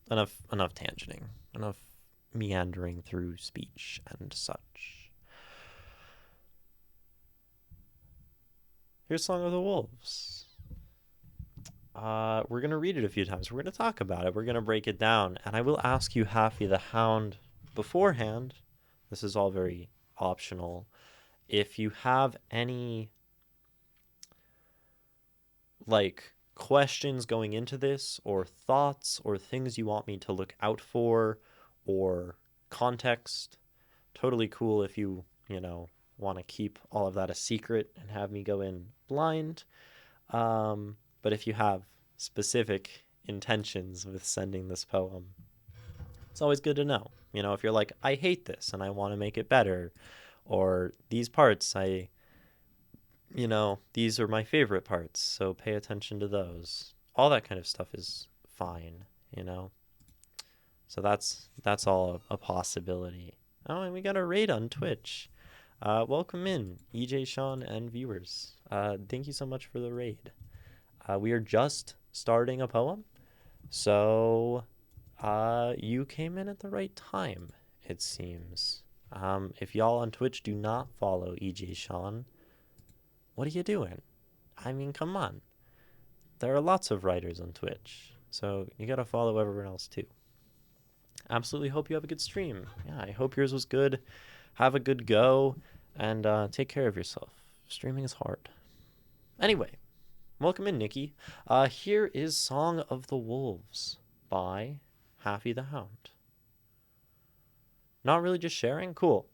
enough tangenting, enough meandering through speech and such. Here's Song of the Wolves. We're gonna read it a few times. We're gonna talk about it. We're gonna break it down, and I will ask you, HalfyTheHound, beforehand. This is all very optional. If you have any like questions going into this, or thoughts, or things you want me to look out for, or context, totally cool if you want to keep all of that a secret and have me go in blind. But if you have specific intentions with sending this poem, it's always good to know. If you're like, I hate this and I want to make it better, or these parts, these are my favorite parts, so pay attention to those. All that kind of stuff is fine, you know? So that's all a possibility. Oh, and we got a raid on Twitch. Welcome in, EJ, Sean, and viewers. Thank you so much for the raid. We are just starting a poem, so you came in at the right time, it seems. If y'all on Twitch do not follow EJ Sean, what are you doing? I mean, come on. There are lots of writers on Twitch, so you gotta follow everyone else too. Absolutely hope you have a good stream. Yeah, I hope yours was good. Have a good go, and take care of yourself. Streaming is hard. Anyway, welcome in, Nikki. Here is Song of the Wolves by HalfyTheHound. Not really just sharing? Cool.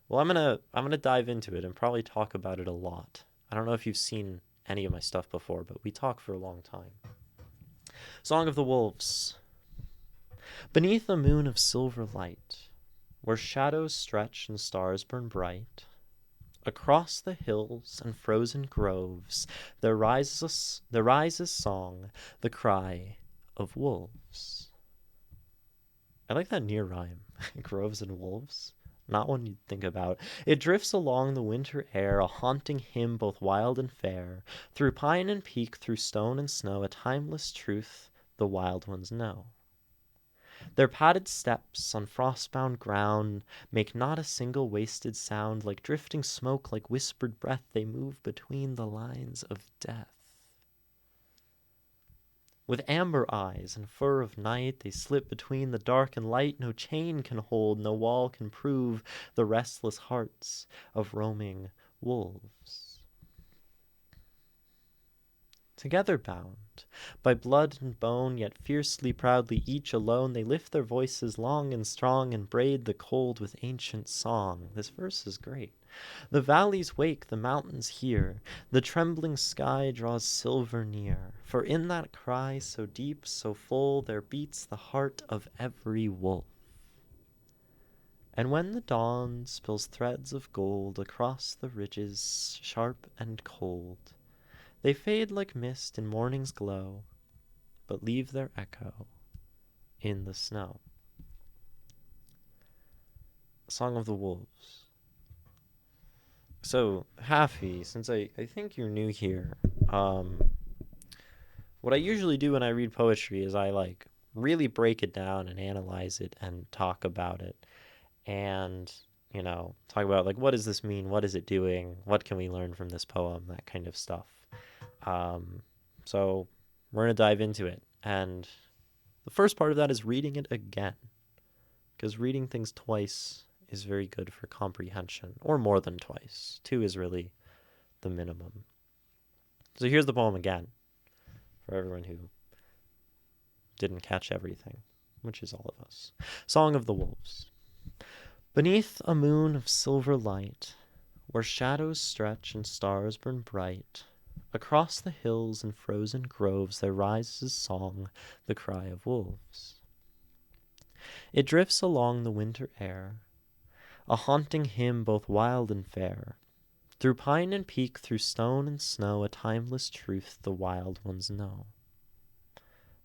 Well, I'm gonna dive into it and probably talk about it a lot. I don't know if you've seen any of my stuff before, but we talk for a long time. Song of the Wolves. Beneath a moon of silver light, where shadows stretch and stars burn bright, across the hills and frozen groves, there rises song, the cry of wolves. I like that near rhyme, groves and wolves. Not one you'd think about. It drifts along the winter air, a haunting hymn both wild and fair. Through pine and peak, through stone and snow, a timeless truth the wild ones know. Their padded steps on frost-bound ground make not a single wasted sound. Like drifting smoke, like whispered breath, they move between the lines of death. With amber eyes and fur of night, they slip between the dark and light. No chain can hold, no wall can prove the restless hearts of roaming wolves. Together bound by blood and bone, yet fiercely proudly each alone, they lift their voices long and strong and braid the cold with ancient song. This verse is great. The valleys wake, the mountains hear, the trembling sky draws silver near, for in that cry so deep, so full, there beats the heart of every wolf. And when the dawn spills threads of gold across the ridges sharp and cold, they fade like mist in morning's glow, but leave their echo in the snow. Song of the Wolves. So, Halfy, since I think you're new here, what I usually do when I read poetry is I really break it down and analyze it and talk about it. And, talk about what does this mean? What is it doing? What can we learn from this poem? That kind of stuff. So we're going to dive into it. And the first part of that is reading it again. Because reading things twice is very good for comprehension, or more than twice. 2 is really the minimum. So here's the poem again, for everyone who didn't catch everything, which is all of us. Song of the Wolves. Beneath a moon of silver light, where shadows stretch and stars burn bright, across the hills and frozen groves there rises song, the cry of wolves. It drifts along the winter air, a haunting hymn both wild and fair. Through pine and peak, through stone and snow, a timeless truth the wild ones know.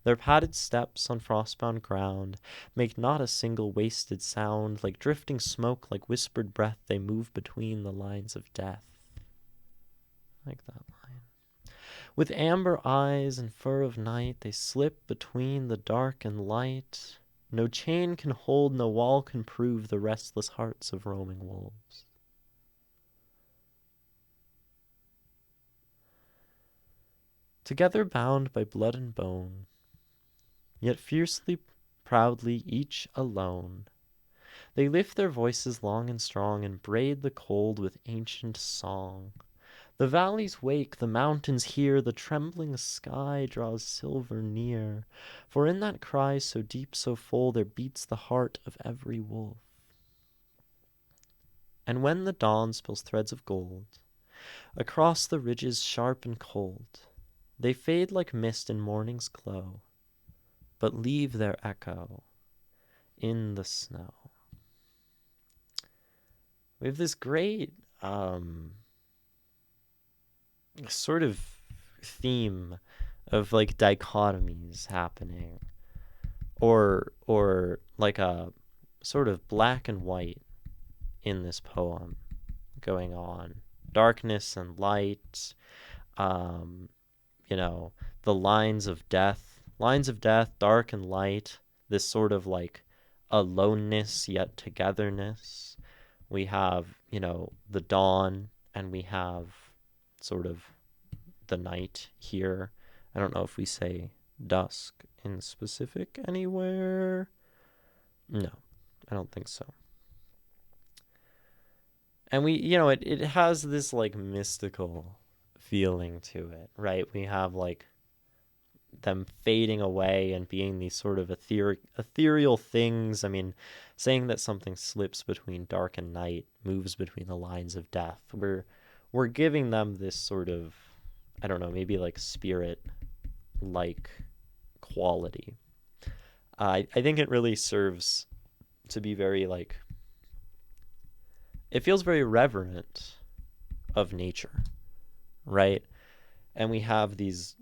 Their padded steps on frost-bound ground make not a single wasted sound. Like drifting smoke, like whispered breath, they move between the lines of death. I like that line. With amber eyes and fur of night, they slip between the dark and light. No chain can hold, no wall can prove the restless hearts of roaming wolves. Together bound by blood and bone, yet fiercely, proudly, each alone, they lift their voices long and strong and braid the cold with ancient song. The valleys wake, the mountains hear, the trembling sky draws silver near, for in that cry so deep, so full, there beats the heart of every wolf. And when the dawn spills threads of gold across the ridges sharp and cold, they fade like mist in morning's glow, but leave their echo in the snow. We have this great sort of theme of like dichotomies happening, or like a sort of black and white in this poem going on, darkness and light, you know, the lines of death, dark and light, this sort of like aloneness yet togetherness. We have, you know, the dawn, and we have sort of the night here. I don't know if we say dusk in specific anywhere. No, I don't think so. And we, you know, it has this like mystical feeling to it, right? We have like them fading away and being these sort of ethereal things. I mean, saying that something slips between dark and night, moves between the lines of death. We're giving them this sort of, I don't know, maybe like spirit like quality. I think it really serves to be very like, it feels very reverent of nature, right? And we have these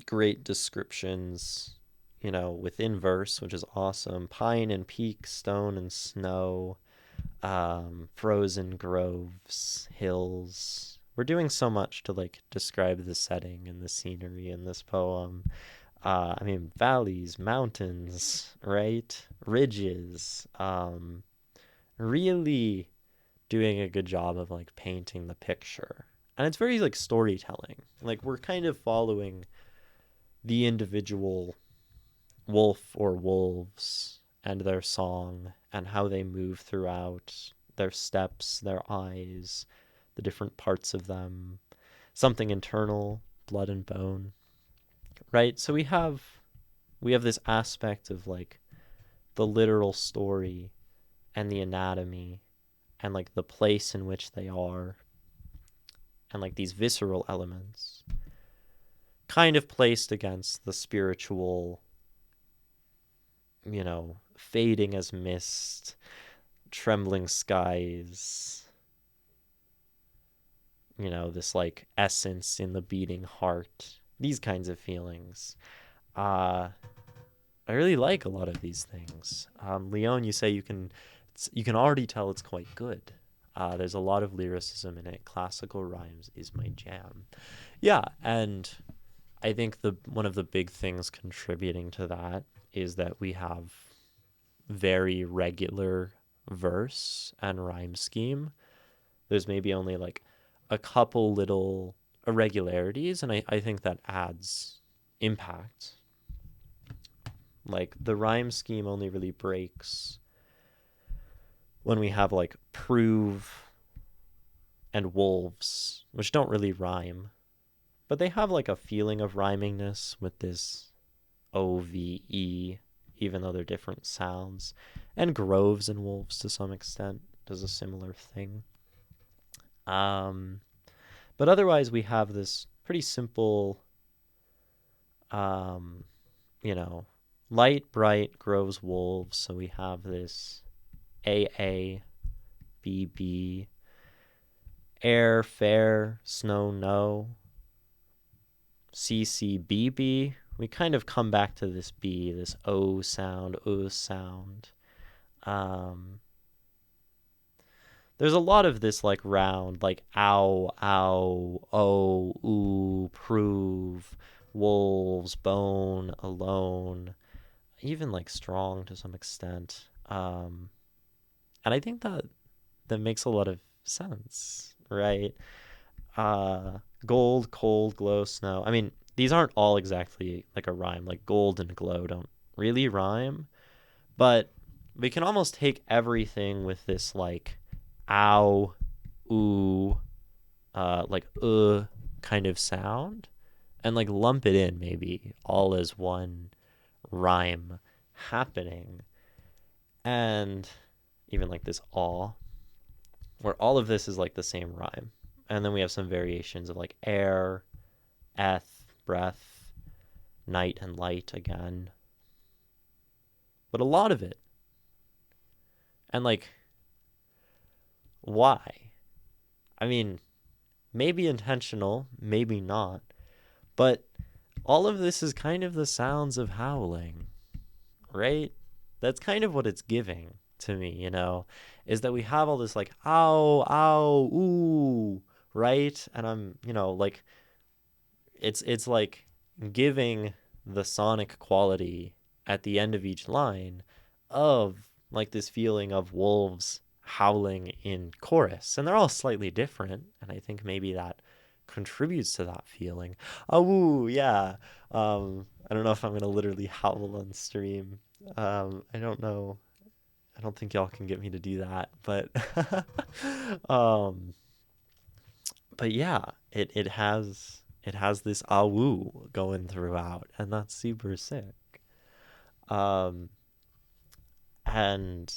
great descriptions, you know, within verse, which is awesome. Pine and peak, stone and snow, frozen groves, hills. We're doing so much to like describe the setting and the scenery in this poem. I mean, valleys, mountains, right? Ridges. Really doing a good job of like painting the picture. And it's very like storytelling. Like we're kind of following the individual wolf or wolves and their song and how they move throughout, their steps, their eyes, the different parts of them, something internal, blood and bone, right? So we have this aspect of like the literal story and the anatomy and like the place in which they are, and like these visceral elements kind of placed against the spiritual, you know, fading as mist, trembling skies, you know, this like essence in the beating heart, these kinds of feelings. I really like a lot of these things. Leon, you say you can already tell it's quite good. There's a lot of lyricism in it. Classical rhymes is my jam. Yeah, and I think one of the big things contributing to that is that we have very regular verse and rhyme scheme. There's maybe only like a couple little irregularities, and I think that adds impact. Like the rhyme scheme only really breaks when we have like prove and wolves, which don't really rhyme, but they have like a feeling of rhymingness with this OVE, even though they're different sounds. And groves and wolves to some extent does a similar thing. But otherwise we have this pretty simple, you know, light, bright, groves, wolves. So we have this AA, BB, air, fair, snow, no, CCBB. We kind of come back to this B, this O sound, O sound. there's a lot of this like round, like ow, ow, oh, ooh, prove, wolves, bone, alone, even like strong to some extent. And I think that makes a lot of sense, right? Gold, cold, glow, snow. I mean, these aren't all exactly like a rhyme. Like gold and glow don't really rhyme, but we can almost take everything with this like ow, ooh, like kind of sound and like lump it in maybe all as one rhyme happening. And even like this awe, where all of this is like the same rhyme. And then we have some variations of like air, eth, breath, night and light again. But a lot of it. And like, why? I mean, maybe intentional, maybe not. But all of this is kind of the sounds of howling, right? That's kind of what it's giving to me, is that we have all this like, ow, ow, ooh, right? And I'm, like, it's like giving the sonic quality at the end of each line of like this feeling of wolves howling in chorus, and they're all slightly different, and I think maybe that contributes to that feeling. Oh, woo, yeah. I don't know if I'm gonna literally howl on stream. I don't know. I don't think y'all can get me to do that, but um but yeah, it has this awoo going throughout, and that's super sick. Um, and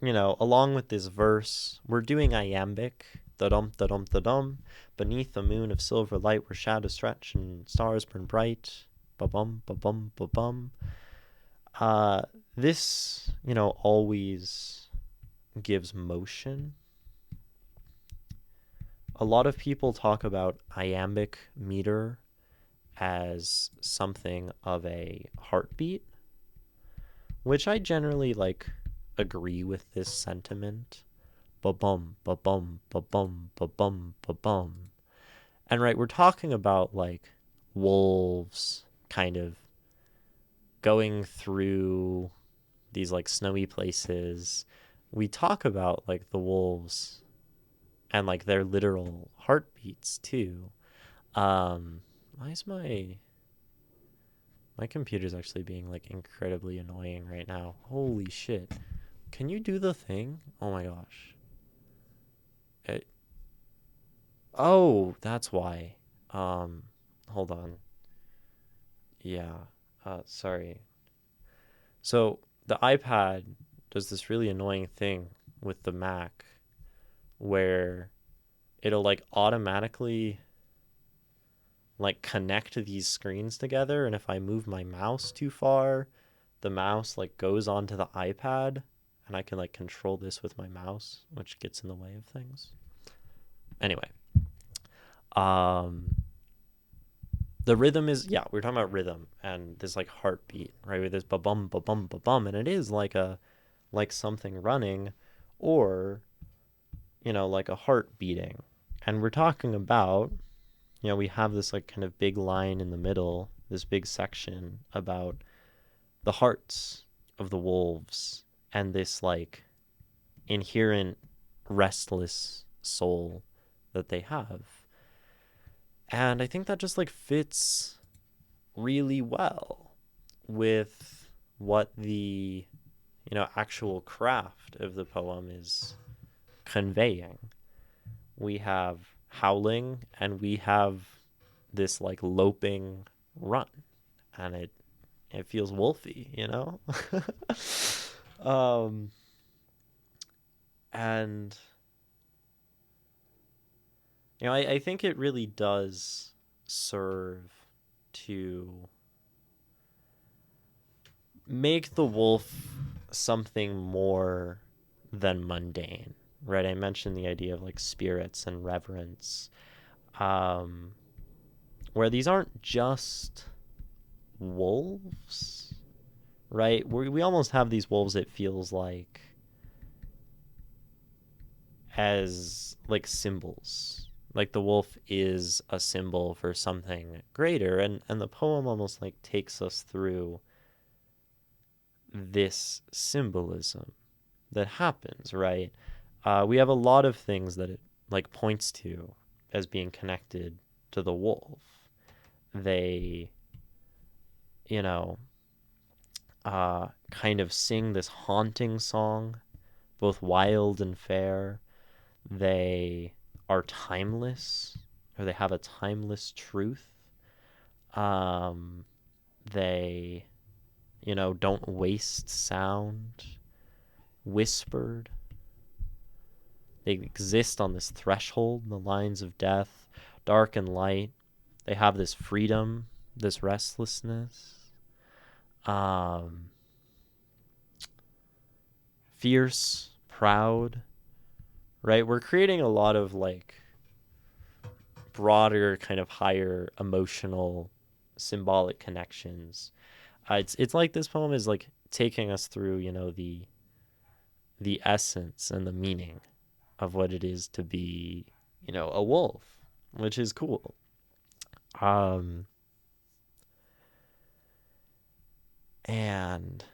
along with this verse, we're doing iambic, da dum da dum da dum, beneath a moon of silver light where shadows stretch and stars burn bright, ba bum ba bum ba bum. This always gives motion. A lot of people talk about iambic meter as something of a heartbeat, which I generally like agree with this sentiment. Ba-bum, ba-bum, ba-bum, ba-bum, ba-bum. And right, we're talking about like wolves kind of going through these like snowy places. We talk about like the wolves and like their literal heartbeats too. Why is my computer's actually being like incredibly annoying right now. Holy shit. Can you do the thing? Oh my gosh. It, oh, that's why. Um, Hold on. Yeah. Sorry. So the iPad does this really annoying thing with the Mac where it'll like automatically like connect these screens together, and if I move my mouse too far, the mouse like goes onto the iPad, and I can like control this with my mouse, which gets in the way of things. Anyway, um the rhythm is, yeah, we're talking about rhythm and this like heartbeat, right? With this ba bum ba bum ba bum, and it is like something running, or like a heart beating. And we're talking about, we have this like kind of big line in the middle, this big section about the hearts of the wolves and this like inherent restless soul that they have. And I think that just like fits really well with what the actual craft of the poem is conveying. We have howling and we have this like loping run, and it feels wolfy, um and I think it really does serve to make the wolf something more than mundane, right? I mentioned the idea of like spirits and reverence, um, where these aren't just wolves, right? We almost have these wolves, it feels like, as like symbols. Like the wolf is a symbol for something greater, and the poem almost like takes us through this symbolism that happens, right? We have a lot of things that it like points to as being connected to the wolf. They, you know, kind of sing this haunting song, both wild and fair. They are timeless, or they have a timeless truth. Um, they, don't waste sound, whispered. They exist on this threshold, the lines of death, dark and light. They have this freedom, this restlessness. Um, Fierce, proud, right? We're creating a lot of like broader, kind of higher emotional, symbolic connections. It's like this poem is like taking us through, the essence and the meaning of what it is to be, a wolf, which is cool. And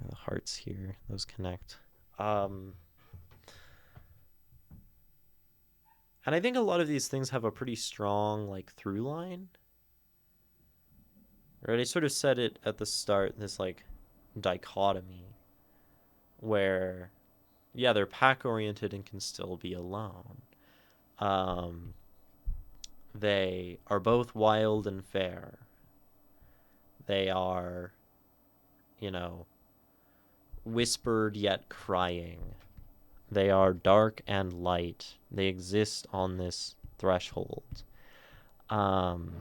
the hearts here, those connect. And I think a lot of these things have a pretty strong like through line. Right? I sort of said it at the start, this like dichotomy where yeah, they're pack oriented and can still be alone. Um they are both wild and fair. They are, you know, whispered yet crying. They are dark and light. They exist on this threshold. Um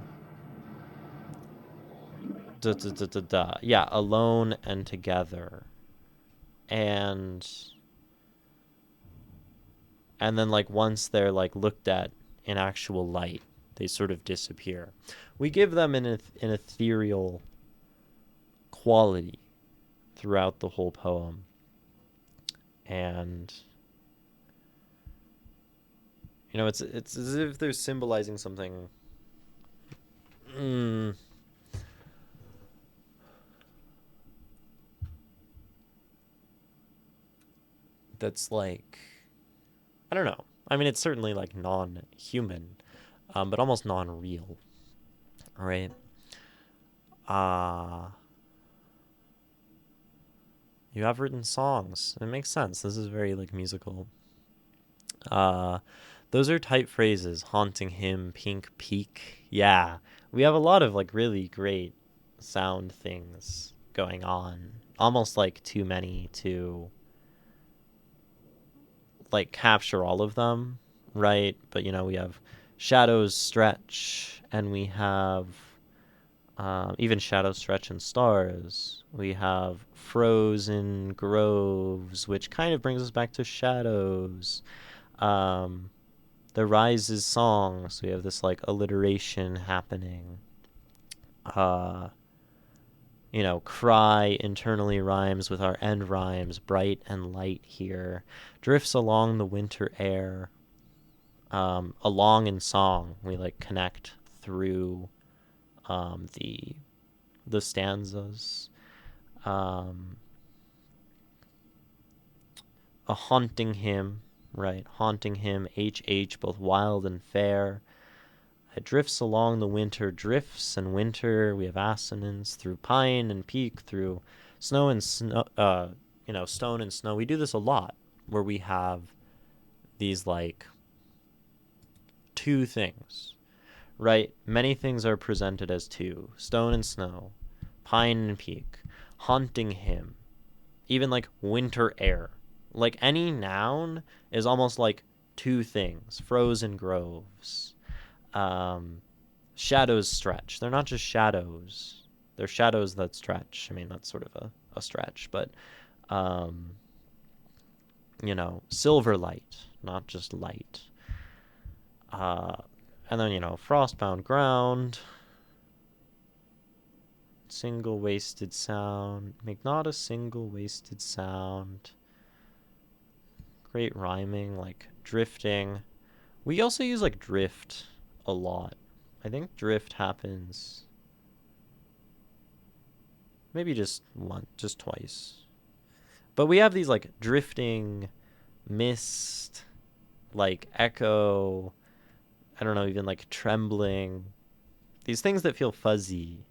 Yeah, alone and together. And then like once they're like looked at in actual light, they sort of disappear. We give them an ethereal quality throughout the whole poem. And it's as if they're symbolizing something that's like, I don't know. I mean, it's certainly like non-human, but almost non-real, right? You have written songs. It makes sense. This is very like musical. Those are type phrases. Haunting him, pink peak. Yeah, we have a lot of like really great sound things going on. Almost like too many to like capture all of them, right? But we have shadows stretch, and we have even shadows stretch and stars. We have frozen groves, which kind of brings us back to shadows. The rises song, so we have this like alliteration happening. Cry internally rhymes with our end rhymes, bright and light here, drifts along the winter air. Along in song, we like connect through the stanzas. A haunting hymn, right? Haunting hymn, HH, both wild and fair. It drifts along the winter, drifts and winter. We have assonance through pine and peak, through snow and snow, stone and snow. We do this a lot where we have these like two things, right? Many things are presented as two: stone and snow, pine and peak, haunting him, even like winter air. Like any noun is almost like two things: frozen groves. Shadows stretch. They're not just shadows. They're shadows that stretch. I mean, that's sort of a stretch, but, silver light, not just light. And then, frostbound ground, single wasted sound, make not a single wasted sound. great rhyming, like drifting. We also use like drift a lot. I think drift happens maybe just twice. But we have these like drifting, mist, like echo, I don't know, even like trembling. These things that feel fuzzy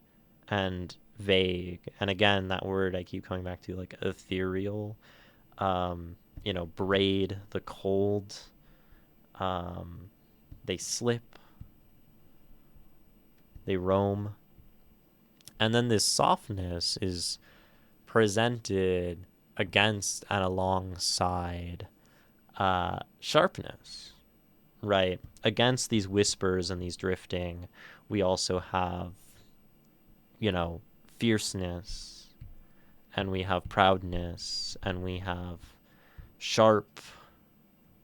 and vague. And again, that word I keep coming back to, like ethereal. Braid, the cold. Um, they slip, they roam. And then this softness is presented against and alongside sharpness, right? Against these whispers and these drifting, we also have, fierceness, and we have proudness, and we have sharp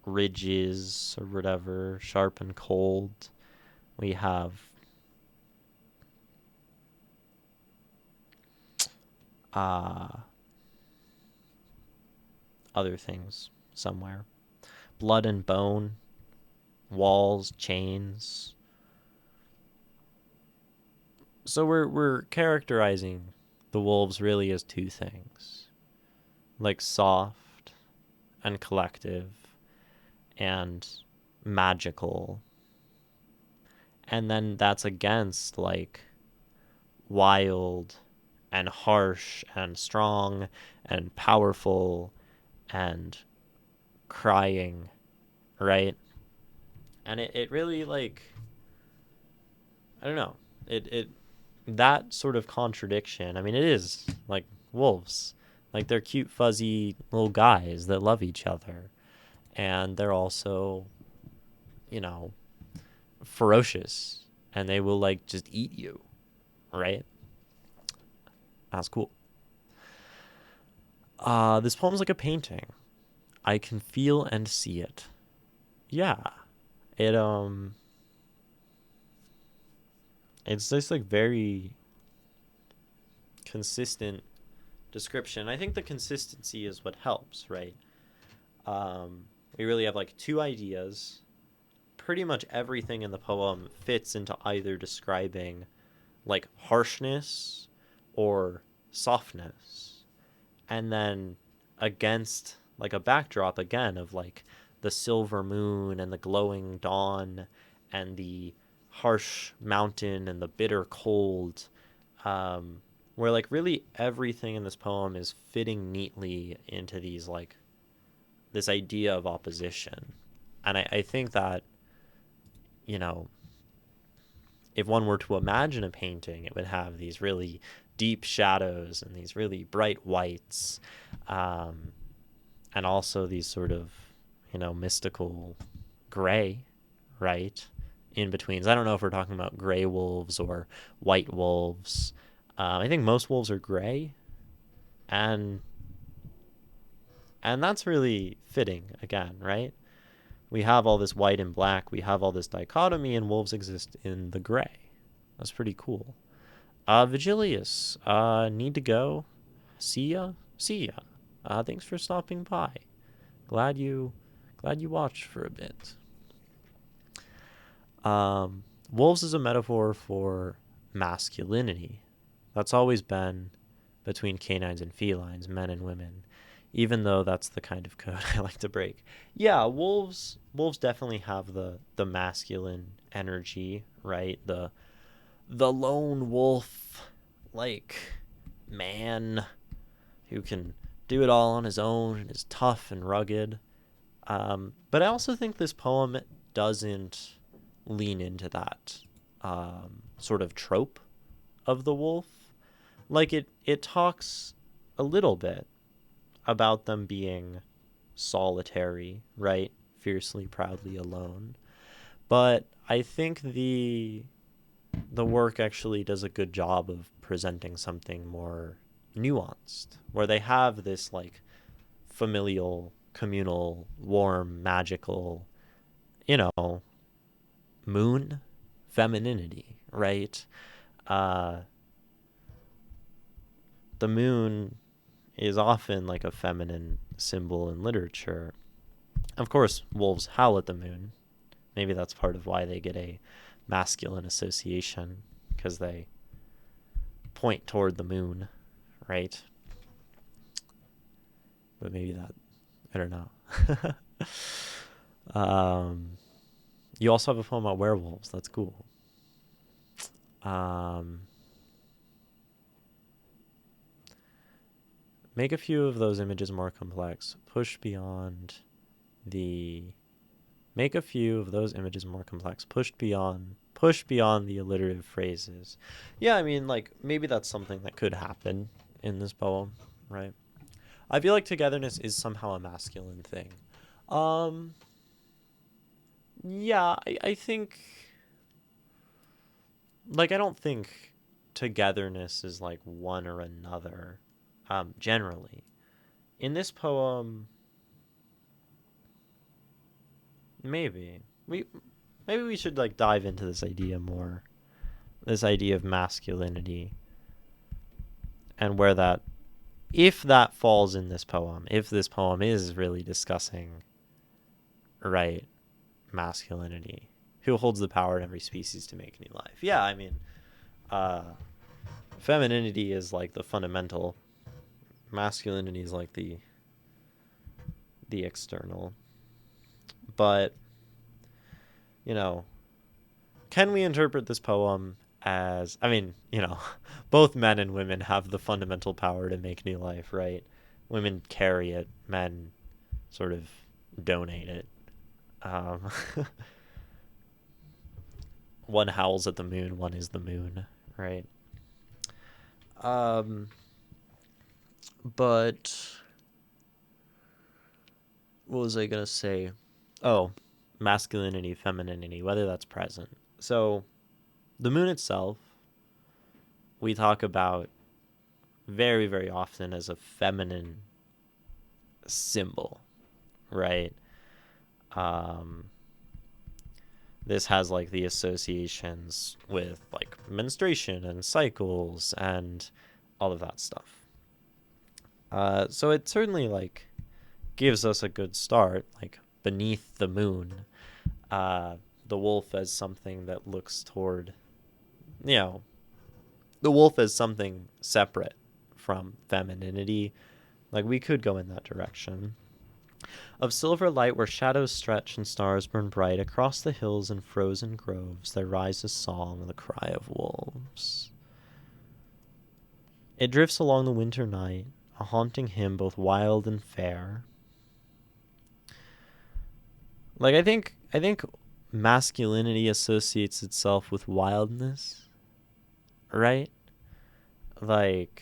ridges or whatever, sharp and cold. We have other things somewhere. Blood and bone, walls, chains. So we're characterizing the wolves really as two things, like soft and collective and magical. And then that's against like wild and harsh and strong and powerful and crying, right? And it really like, I don't know, it that sort of contradiction. I mean, it is like wolves, like they're cute fuzzy little guys that love each other, and they're also, you know, ferocious, and they will like just eat you, right? That's cool. This poem's like a painting. I can feel and see it. Yeah. It it's just like very consistent description. I think the consistency is what helps, right? We really have like two ideas. Pretty much everything in the poem fits into either describing like harshness or softness. And then against like a backdrop again of like the silver moon and the glowing dawn and the harsh mountain and the bitter cold, where like really everything in this poem is fitting neatly into these like this idea of opposition. And I think that, you know, if one were to imagine a painting, it would have these really deep shadows and these really bright whites, um, and also these sort of, mystical gray, right? In betweens. I don't know if we're talking about gray wolves or white wolves. I think most wolves are gray, and that's really fitting again, right? We have all this white and black. We have all this dichotomy, and wolves exist in the gray. That's pretty cool. Vigilius, need to go. See ya. See ya. Thanks for stopping by. Glad you watched for a bit. Wolves is a metaphor for masculinity. That's always been between canines and felines, men and women, even though that's the kind of code I like to break. Yeah, wolves definitely have the masculine energy, right? The lone wolf, like, man who can do it all on his own and is tough and rugged. But I also think this poem doesn't lean into that sort of trope of the wolf. Like it talks a little bit about them being solitary, right? Fiercely, proudly alone. But I think the work actually does a good job of presenting something more nuanced, where they have this like familial, communal, warm, magical, you know, moon femininity, right? Uh, the moon is often like a feminine symbol in literature. Of course, wolves howl at the moon. Maybe that's part of why they get a masculine association, because they point toward the moon, right? But maybe that, I don't know. You also have a poem about werewolves. That's cool. Make a few of those images more complex. Make a few of those images more complex. Push beyond the alliterative phrases. Yeah, I mean, like, maybe that's something that could happen in this poem, right? I feel like togetherness is somehow a masculine thing. Yeah, I think, like, I don't think togetherness is like one or another, generally. In this poem, maybe we should like dive into this idea more, this idea of masculinity, and where that, if that falls in this poem, if this poem is really discussing, right, masculinity, who holds the power in every species to make new life. Yeah, I mean, femininity is like the fundamental, masculinity is like the external. But, you know, can we interpret this poem as, I mean, you know, both men and women have the fundamental power to make new life, right? Women carry it, men sort of donate it. One howls at the moon, one is the moon, right? But what was I gonna say? Oh, masculinity, femininity, whether that's present. So the moon itself, we talk about very, very often as a feminine symbol, right? This has like the associations with like menstruation and cycles and all of that stuff. So it certainly like gives us a good start, like beneath the moon, the wolf as something that looks toward, you know, the wolf as something separate from femininity. Like, we could go in that direction. Of silver light where shadows stretch and stars burn bright, across the hills and frozen groves there rises song, the cry of wolves. It drifts along the winter night, a haunting hymn both wild and fair. Like, I think masculinity associates itself with wildness, right? Like,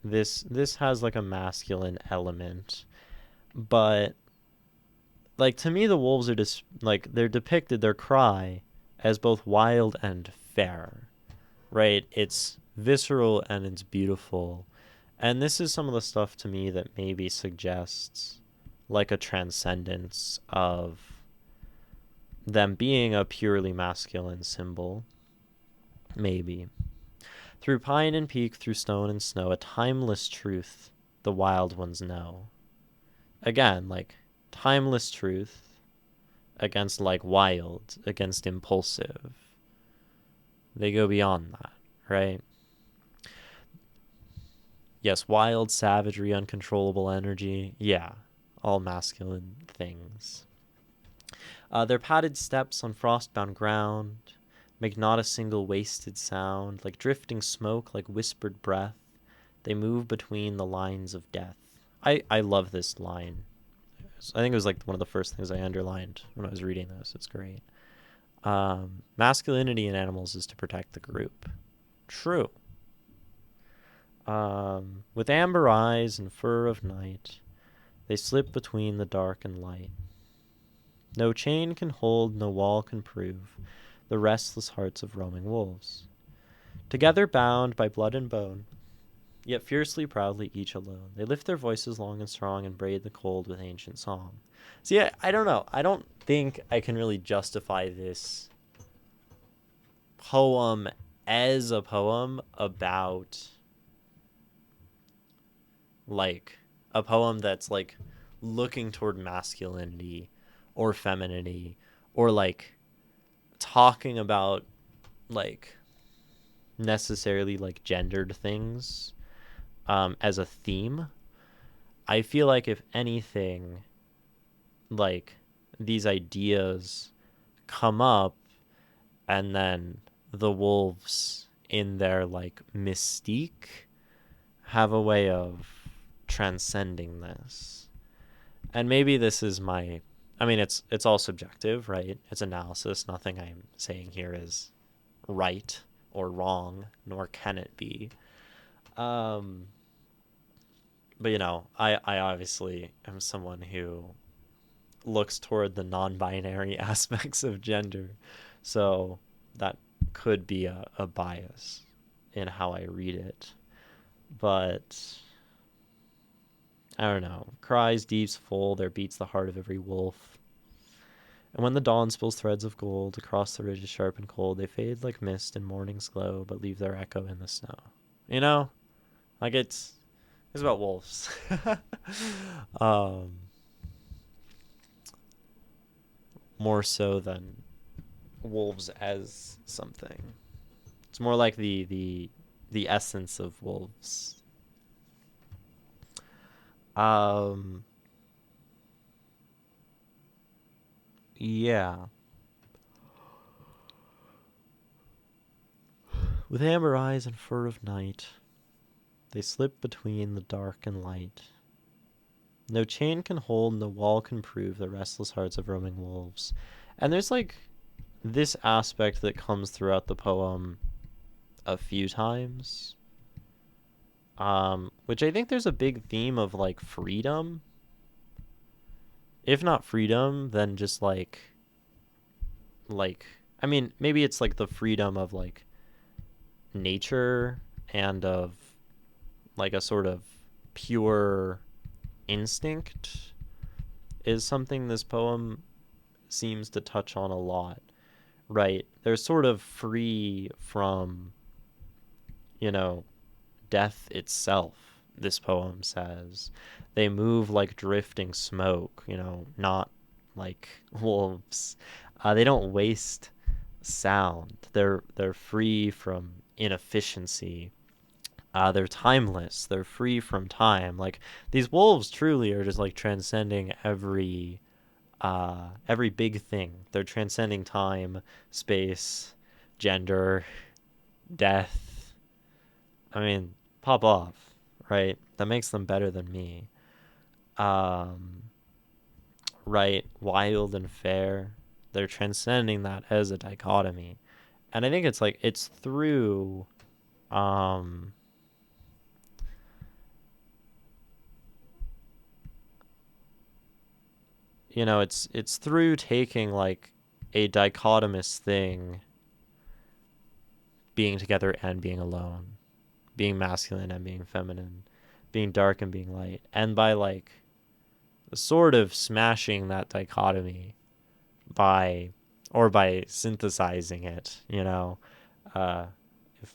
this has like a masculine element, but like, to me, the wolves are just like, they're depicted, their cry, as both wild and fair, right? It's visceral and it's beautiful. And this is some of the stuff to me that maybe suggests like a transcendence of them being a purely masculine symbol. Maybe. Through pine and peak, through stone and snow, a timeless truth the wild ones know. Again, like, timeless truth against like wild, against impulsive. They go beyond that, right? Yes, wild, savagery, uncontrollable energy. Yeah, all masculine things. Their padded steps on frost-bound ground make not a single wasted sound. Like drifting smoke, like whispered breath, they move between the lines of death. I love this line. I think it was like one of the first things I underlined when I was reading this. It's great. Masculinity in animals is to protect the group. True. With amber eyes and fur of night, they slip between the dark and light. No chain can hold, no wall can prove the restless hearts of roaming wolves. Together bound by blood and bone, yet fiercely proudly each alone, they lift their voices long and strong and braid the cold with ancient song. See, I don't know. I don't think I can really justify this poem as a poem about like a poem that's like looking toward masculinity or femininity, or like talking about like necessarily like gendered things as a theme. I feel like if anything, like these ideas come up, and then the wolves in their like mystique have a way of transcending this. And maybe this is my, I mean, it's all subjective, right? It's analysis. Nothing I'm saying here is right or wrong, nor can it be. Um, but I obviously am someone who looks toward the non-binary aspects of gender, so that could be a bias in how I read it. But I don't know. Cries deeps full, there beats the heart of every wolf. And when the dawn spills threads of gold across the ridges sharp and cold, they fade like mist in morning's glow, but leave their echo in the snow. You know, like it's about wolves. um, More so than wolves as something. It's more like the essence of wolves. Um, yeah. With amber eyes and fur of night, they slip between the dark and light. No chain can hold, no wall can prove the restless hearts of roaming wolves. And there's like this aspect that comes throughout the poem a few times. Which I think there's a big theme of like freedom. If not freedom, then just like I mean, maybe it's like the freedom of like nature and of like a sort of pure instinct is something this poem seems to touch on a lot, right? They're sort of free from, you know, death itself, this poem says. They move like drifting smoke, not like wolves. They don't waste sound. They're free from inefficiency. They're timeless. They're free from time. Like these wolves truly are just like transcending every big thing. They're transcending time, space, gender, death. I mean, pop off, right? That makes them better than me. Um, right? Wild and fair. They're transcending that as a dichotomy. And I think it's like it's through um it's through taking like a dichotomous thing, being together and being alone, being masculine and being feminine, being dark and being light, and by like sort of smashing that dichotomy by synthesizing it, uh if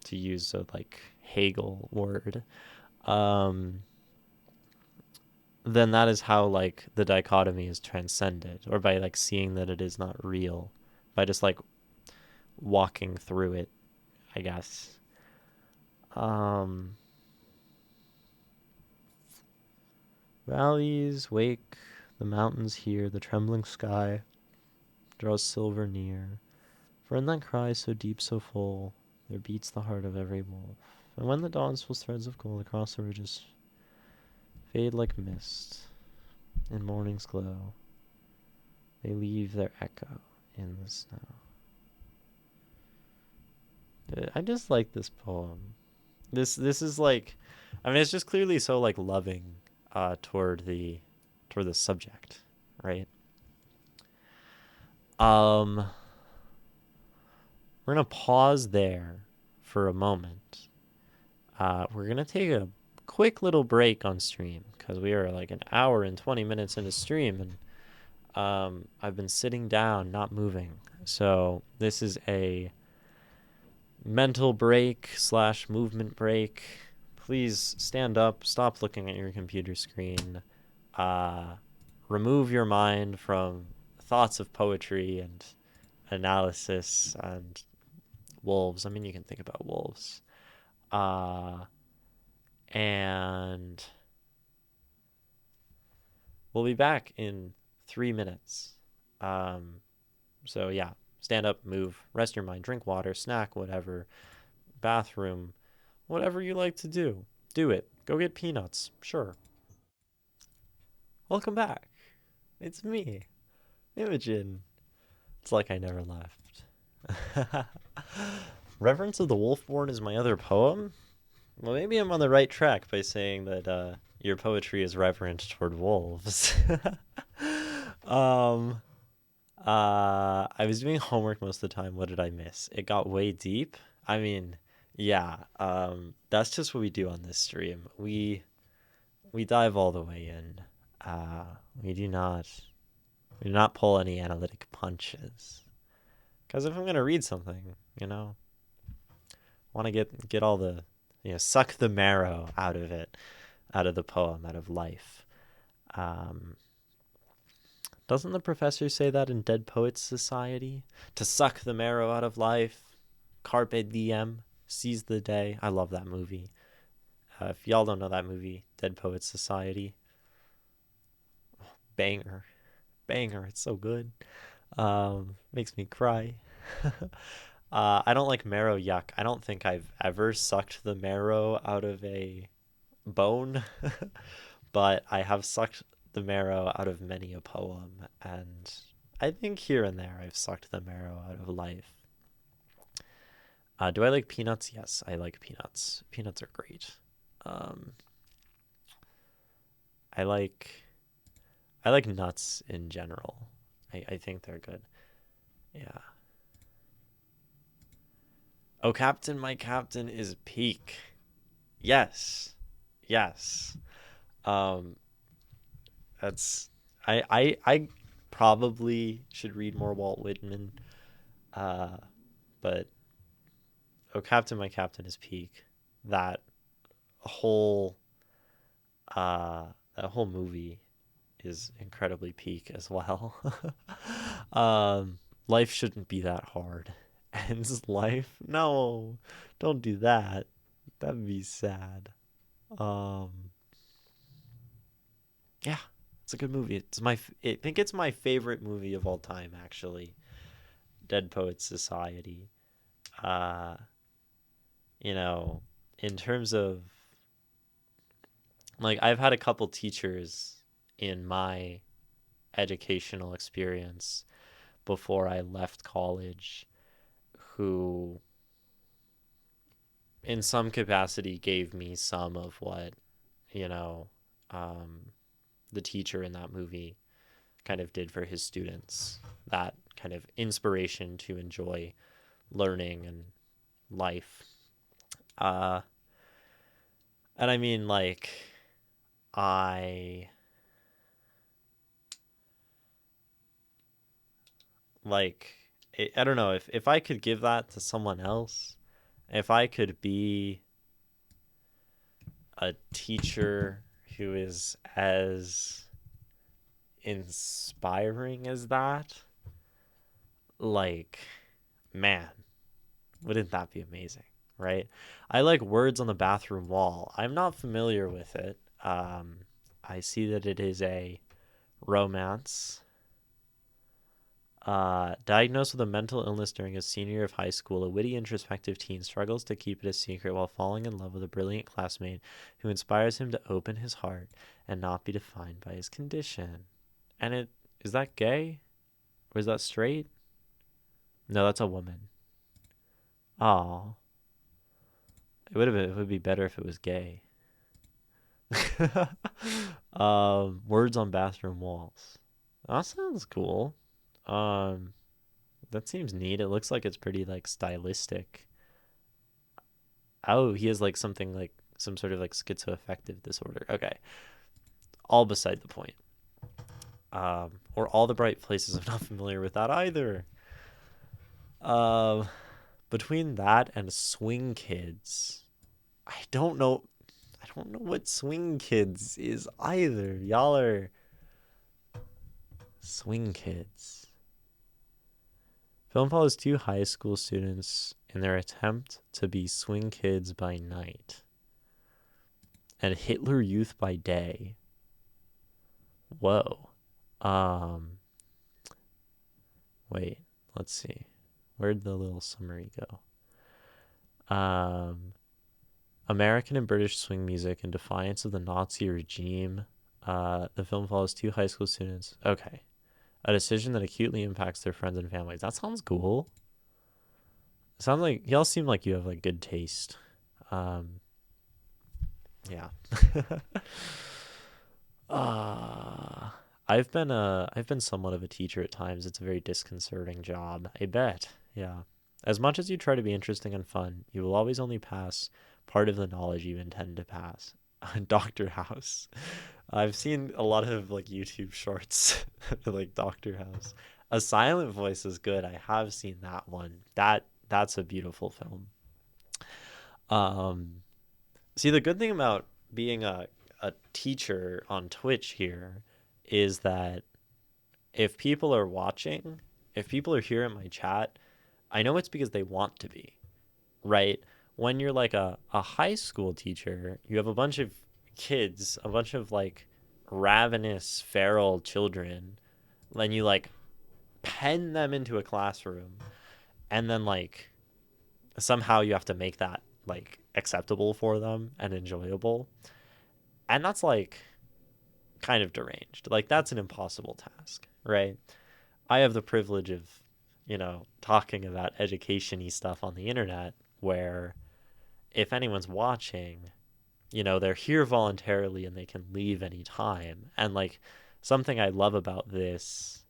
to use a like Hegel word, um then that is how like the dichotomy is transcended, or by like seeing that it is not real, by just like walking through it, I guess. um Valleys wake, the mountains hear, the trembling sky draws silver near. For in that cry so deep, so full, there beats the heart of every wolf. And when the dawn spills threads of gold across the ridges, fade like mist in morning's glow, they leave their echo in the snow. I just like this poem. This is like, I mean, it's just clearly so like loving toward the subject, right? Um, we're gonna pause there for a moment. We're gonna take a quick little break on stream because we are like an hour and 20 minutes into stream, and I've been sitting down, not moving. So this is a mental break / movement break. please stand up, stop looking at your computer screen, uh, remove your mind from thoughts of poetry and analysis and wolves. I mean, you can think about wolves. Uh, and we'll be back in 3 minutes. Um, so, yeah, stand up, move, rest your mind, drink water, snack, whatever, bathroom, whatever you like to do. Do it. Go get peanuts. Sure. Welcome back. It's me, Imogen. It's like I never left. Reverence of the Wolfborn is my other poem. Well, maybe I'm on the right track by saying that your poetry is reverent toward wolves. um, I was doing homework most of the time. What did I miss? It got way deep. I mean, yeah. That's just what we do on this stream. We dive all the way in. Uh, we do not pull any analytic punches. Because if I'm gonna read something, want to get all the, suck the marrow out of it, out of the poem, out of life. Um, doesn't the professor say that in Dead Poets Society? To suck the marrow out of life, carpe diem, seize the day. I love that movie. If y'all don't know that movie, Dead Poets Society, banger, banger. It's so good. Makes me cry. I don't like marrow, yuck. I don't think I've ever sucked the marrow out of a bone, but I have sucked the marrow out of many a poem, and I think here and there I've sucked the marrow out of life. Do I like peanuts? Yes, I like peanuts. Peanuts are great. Um, I like I like nuts in general. I think they're good. Yeah. Oh, Captain, my captain is peak. Yes. Yes. Um, that's I probably should read more Walt Whitman. Uh, but Oh, Captain, my captain is peak. That whole uh that whole movie is incredibly peak as well. um, life shouldn't be that hard. Ends life? No, don't do that. That'd be sad. Um, yeah, it's a good movie. I think it's my favorite movie of all time, actually. Dead Poets Society. Uh, you know, in terms of like, I've had a couple teachers in my educational experience before I left college who, in some capacity, gave me some of what, you know, um, the teacher in that movie kind of did for his students. That kind of inspiration to enjoy learning and life. Uh, and I mean, I like, I don't know if I could give that to someone else, if I could be a teacher who is as inspiring as that, like, man, wouldn't that be amazing, right? I like Words on the Bathroom Wall. I'm not familiar with it. I see that it is a romance. Diagnosed with a mental illness during his senior year of high school, a witty, introspective teen struggles to keep it a secret while falling in love with a brilliant classmate who inspires him to open his heart and not be defined by his condition. And is that gay? Or is that straight? No, that's a woman. Oh, it would be better if it was gay. Words on bathroom walls. That sounds cool. Um, that seems neat. It looks like it's pretty like stylistic. Oh, he has like something like some sort of like schizoaffective disorder. Okay, all beside the point. Or All the Bright Places. I'm not familiar with that either. Um, between that and Swing Kids, I don't know. I don't know what Swing Kids is either. Y'all are Swing Kids. Film follows two high school students in their attempt to be swing kids by night and Hitler Youth by day. Whoa. Wait, let's see. Where'd the little summary go? American and British swing music in defiance of the Nazi regime. The film follows two high school students. Okay. A decision that acutely impacts their friends and families. That sounds cool. Sounds like y'all seem like you have like good taste. Yeah. I've been somewhat of a teacher at times. It's a very disconcerting job. I bet. Yeah. As much as you try to be interesting and fun, you will always only pass part of the knowledge you intend to pass. Doctor House. I've seen a lot of like YouTube shorts like Doctor House. A Silent Voice is good. I have seen that one. That's a beautiful film. See, the good thing about being a teacher on Twitch here is that if people are watching, if people are here in my chat, I know it's because they want to be, right? When you're like a high school teacher, you have a bunch of kids, a bunch of like ravenous feral children, then you like pen them into a classroom and then like somehow you have to make that like acceptable for them and enjoyable. And that's like kind of deranged. Like that's an impossible task, right? I have the privilege of, talking about education-y stuff on the internet where if anyone's watching, they're here voluntarily and they can leave anytime. And like something I love about this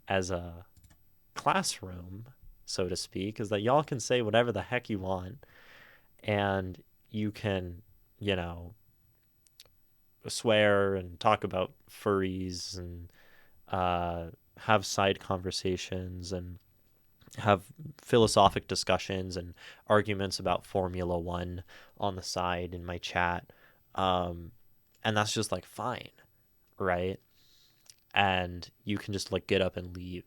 as a classroom, so to speak, is that y'all can say whatever the heck you want and you can, swear and talk about furries and have side conversations and have philosophic discussions and arguments about Formula One on the side in my chat. And that's just like fine, right? And you can just like get up and leave.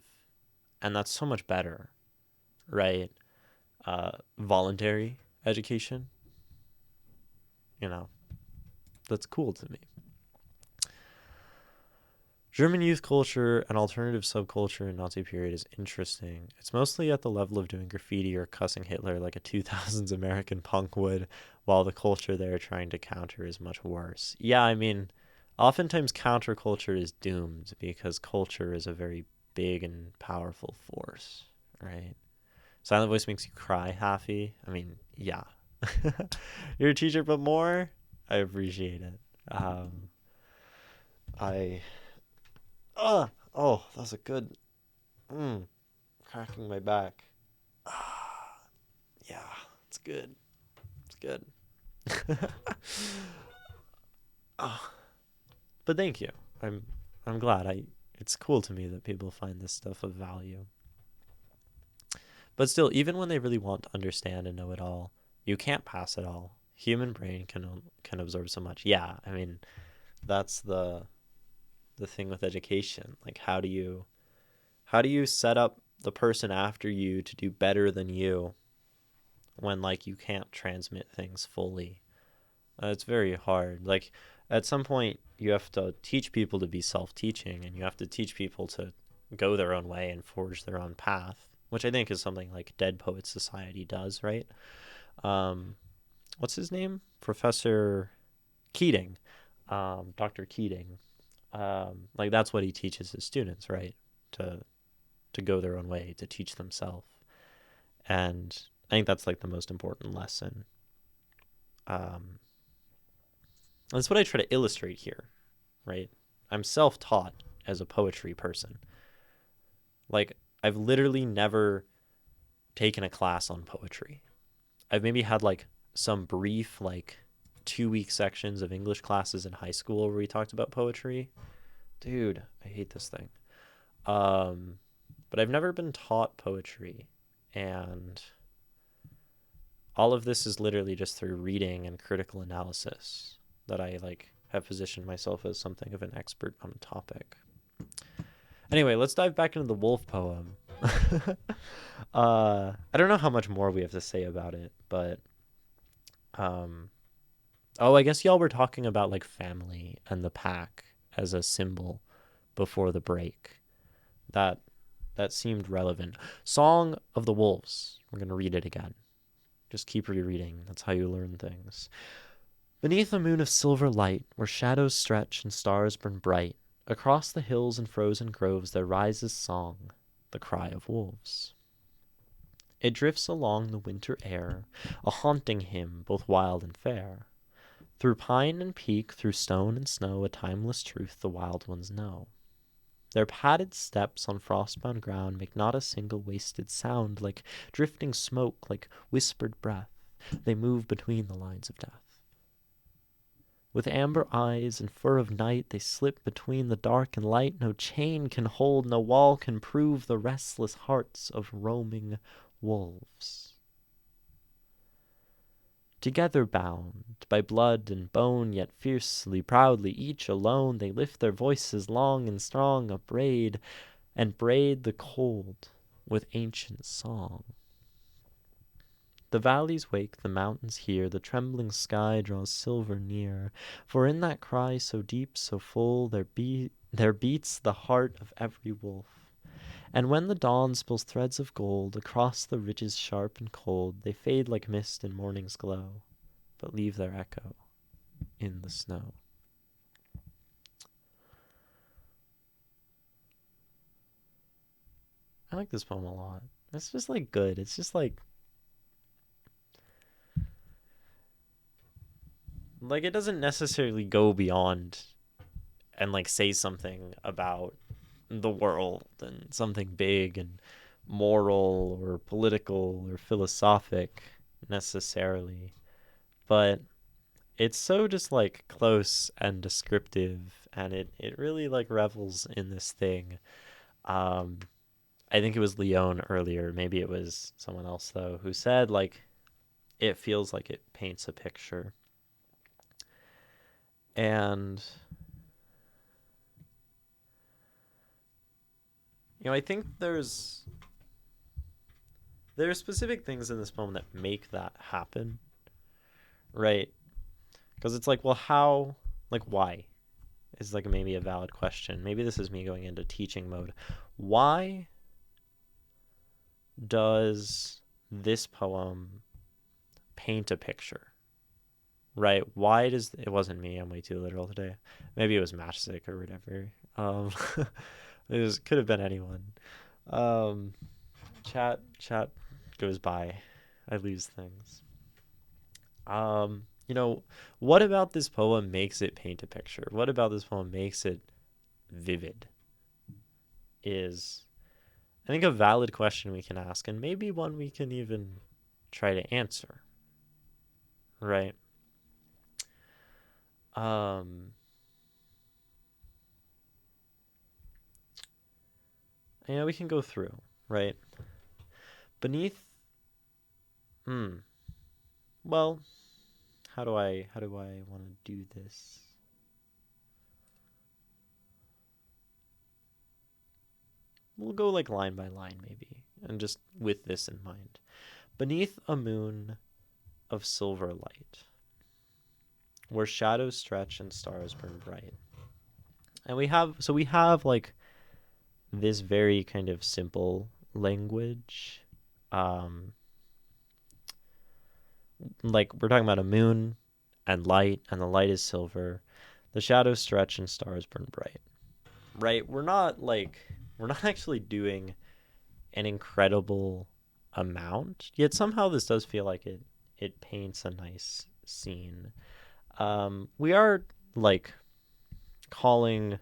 And that's so much better, right? Voluntary education, that's cool to me. German youth culture and alternative subculture in Nazi period is interesting. It's mostly at the level of doing graffiti or cussing Hitler like a 2000s American punk would, while the culture they're trying to counter is much worse. Yeah, I mean, oftentimes counterculture is doomed because culture is a very big and powerful force, right? Silent Voice makes you cry, Halfy. I mean, yeah. You're a teacher, but more? I appreciate it. Oh, that was a good, cracking my back. Yeah, it's good. It's good. Oh, but thank you. I'm glad. It's cool to me that people find this stuff of value. But still, even when they really want to understand and know it all, you can't pass it all. Human brain can absorb so much. Yeah, I mean, that's the thing with education. Like how do you set up the person after you to do better than you when like you can't transmit things fully? It's very hard. Like at some point you have to teach people to be self-teaching and you have to teach people to go their own way and forge their own path, which I think is something like Dead Poets Society does, right? What's his name? Professor Keating, Dr. Keating. Like that's what he teaches his students, right? To go their own way, to teach themselves. And I think that's like the most important lesson. That's what I try to illustrate here, right? I'm self-taught as a poetry person. Like I've literally never taken a class on poetry. I've maybe had like some brief like 2-week sections of English classes in high school where we talked about poetry. Dude, I hate this thing. But I've never been taught poetry, and all of this is literally just through reading and critical analysis. that I like have positioned myself as something of an expert on a topic. Anyway, let's dive back into the wolf poem. I don't know how much more we have to say about it, but I guess y'all were talking about like family and the pack as a symbol before the break. That seemed relevant. Song of the Wolves. We're going to read it again. Just keep rereading. That's how you learn things. Beneath a moon of silver light, where shadows stretch and stars burn bright, across the hills and frozen groves there rises song, the cry of wolves. It drifts along the winter air, a haunting hymn both wild and fair. Through pine and peak, through stone and snow, a timeless truth the wild ones know. Their padded steps on frostbound ground make not a single wasted sound, like drifting smoke, like whispered breath. They move between the lines of death. With amber eyes and fur of night, they slip between the dark and light. No chain can hold, no wall can prove the restless hearts of roaming wolves. Together bound by blood and bone, yet fiercely, proudly, each alone, they lift their voices long and strong, upbraid and braid the cold with ancient song. The valleys wake, the mountains hear, the trembling sky draws silver near, for in that cry so deep, so full, there beats the heart of every wolf. And when the dawn spills threads of gold across the ridges sharp and cold, they fade like mist in morning's glow, but leave their echo in the snow. I like this poem a lot. It's just like good. It's just like it doesn't necessarily go beyond and like say something about the world and something big and moral or political or philosophic necessarily, but it's so just like close and descriptive, and it really like revels in this thing. I think it was Leon earlier, maybe it was someone else though, who said like it feels like it paints a picture. And I think there's specific things in this poem that make that happen, right? Because it's like, well, how, like, why is like maybe a valid question. Maybe this is me going into teaching mode. Why does this poem paint a picture, right? Why does it wasn't me? I'm way too literal today. Maybe it was Matchstick or whatever. Could have been anyone. Chat goes by. I lose things. What about this poem makes it paint a picture? What about this poem makes it vivid? Is, I think, a valid question we can ask, and maybe one we can even try to answer. Right? We can go through, right? Beneath, well, how do I want to do this? We'll go like line by line maybe, and just with this in mind. Beneath a moon of silver light, where shadows stretch and stars burn bright. And we have like this very kind of simple language. Like we're talking about a moon and light, and the light is silver. The shadows stretch and stars burn bright. Right? We're not actually doing an incredible amount, yet somehow this does feel like it paints a nice scene. We are like calling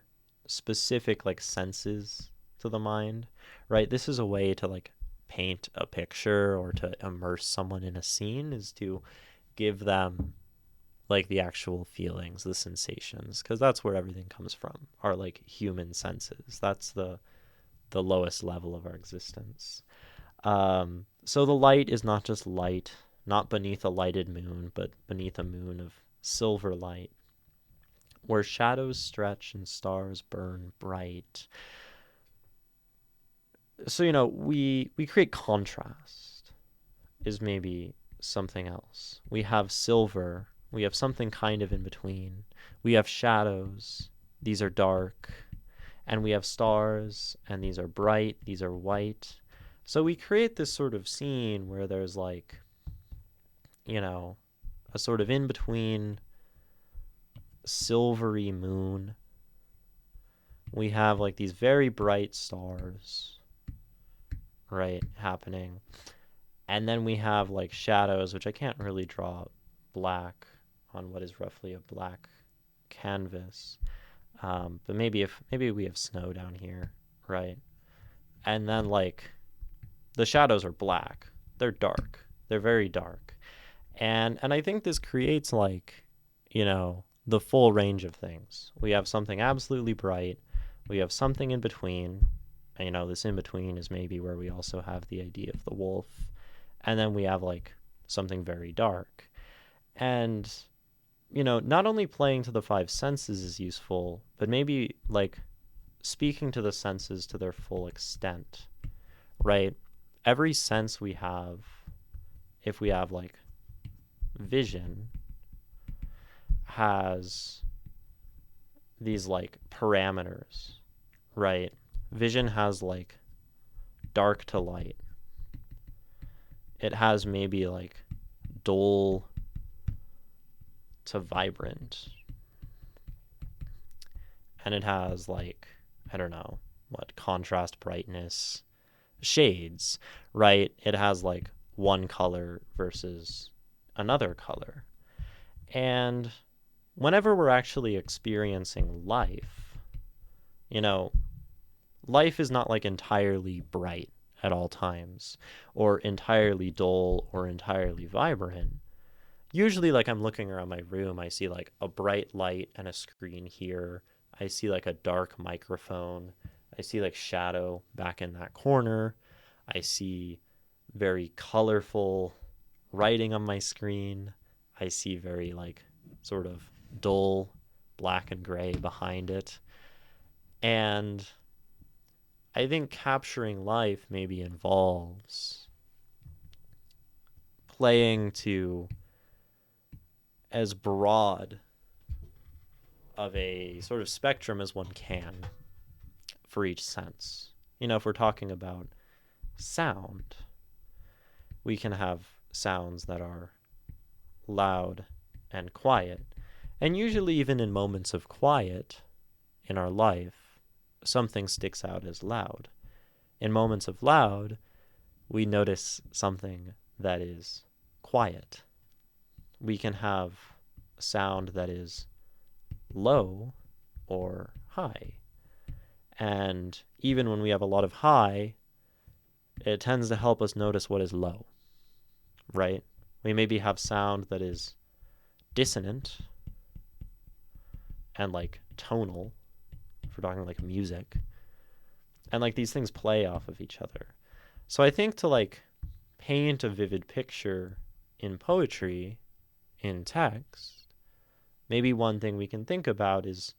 specific like senses to the mind, right? This is a way to like paint a picture or to immerse someone in a scene, is to give them like the actual feelings, the sensations, because that's where everything comes from, our like human senses. That's the lowest level of our existence. So the light is not just light, not beneath a lighted moon, but beneath a moon of silver light. where shadows stretch and stars burn bright. So, we create contrast is maybe something else. We have silver, we have something kind of in between. We have shadows, these are dark, and we have stars, and these are bright, these are white. So we create this sort of scene where there's like, a sort of in between silvery moon. We have like these very bright stars, right, happening. And then we have like shadows, which I can't really draw black on what is roughly a black canvas. But maybe we have snow down here, right? And then like the shadows are black. They're dark. They're very dark. And I think this creates like, the full range of things. We have something absolutely bright. We have something in between. And, this in between is maybe where we also have the idea of the wolf. And then we have like something very dark. And, not only playing to the five senses is useful, but maybe like speaking to the senses to their full extent, right? Every sense we have, if we have like vision, has these like parameters, right? Vision has like dark to light. It has maybe like dull to vibrant. And it has like, I don't know, what, contrast, brightness, shades, right? It has like one color versus another color. And whenever we're actually experiencing life, life is not like entirely bright at all times, or entirely dull, or entirely vibrant. Usually, like, I'm looking around my room, I see like a bright light and a screen here. I see like a dark microphone. I see like shadow back in that corner. I see very colorful writing on my screen. I see very like sort of dull black and gray behind it. And I think capturing life maybe involves playing to as broad of a sort of spectrum as one can for each sense. If we're talking about sound, we can have sounds that are loud and quiet. And usually, even in moments of quiet in our life, something sticks out as loud. In moments of loud, we notice something that is quiet. We can have sound that is low or high. And even when we have a lot of high, it tends to help us notice what is low, right? We maybe have sound that is dissonant and like tonal, if we're talking like music. And like these things play off of each other. So I think to like paint a vivid picture in poetry, in text, maybe one thing we can think about is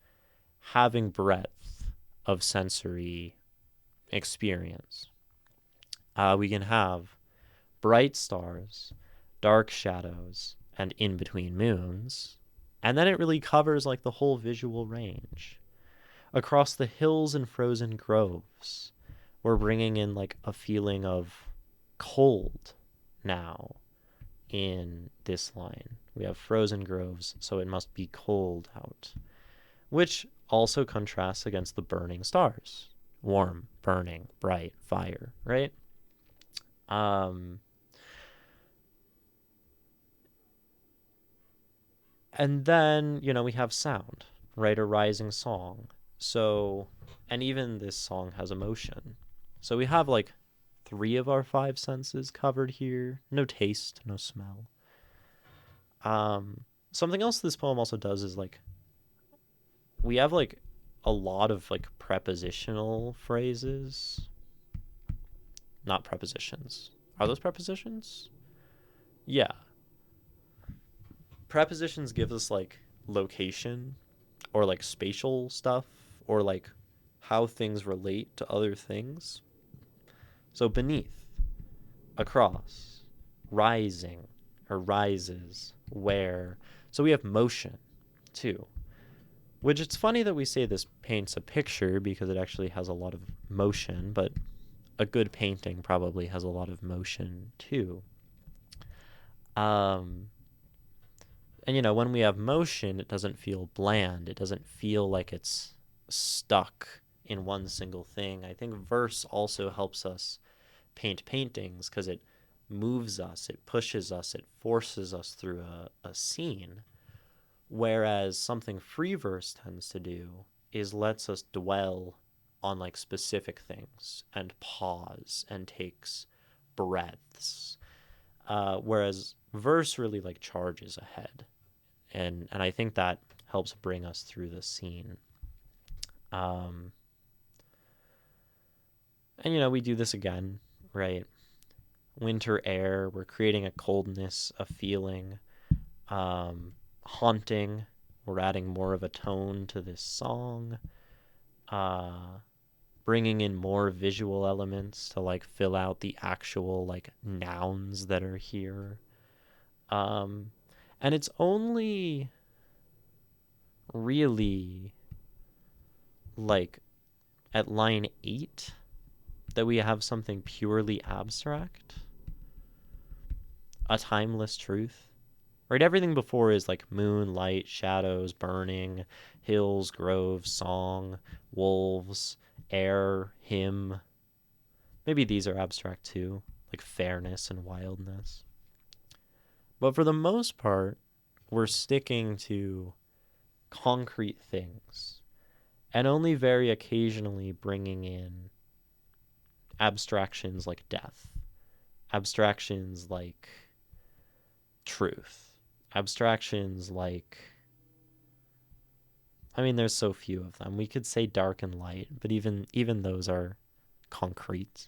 having breadth of sensory experience. We can have bright stars, dark shadows, and in-between moons, and then it really covers like the whole visual range. Across the hills and frozen groves, we're bringing in like a feeling of cold now in this line. We have frozen groves, so it must be cold out, which also contrasts against the burning stars. Warm, burning, bright, fire, right? And then, we have sound, right? A rising song. So, and even this song has emotion. So we have like 3 of our 5 senses covered here. No taste, no smell. Something else this poem also does is like, we have like a lot of like prepositional phrases. Not prepositions. Are those prepositions? Yeah. Prepositions give us like location or like spatial stuff, or like how things relate to other things. So beneath, across, rising, or rises, where. So we have motion too, which it's funny that we say this paints a picture because it actually has a lot of motion, but a good painting probably has a lot of motion too. And when we have motion, it doesn't feel bland. It doesn't feel like it's stuck in one single thing. I think verse also helps us paint paintings because it moves us, it pushes us, it forces us through a scene. Whereas something free verse tends to do is lets us dwell on like specific things and pause and takes breaths. Whereas verse really like charges ahead. And I think that helps bring us through the scene. And we do this again, right? Winter air, we're creating a coldness, a feeling. Haunting, we're adding more of a tone to this song. Bringing in more visual elements to like fill out the actual like nouns that are here. And it's only really like at line 8 that we have something purely abstract, a timeless truth, right? Everything before is like moonlight, shadows, burning, hills, groves, song, wolves, air, hymn. Maybe these are abstract too, like fairness and wildness. But for the most part, we're sticking to concrete things and only very occasionally bringing in abstractions like death, abstractions like truth, abstractions like, there's so few of them. We could say dark and light, but even those are concrete.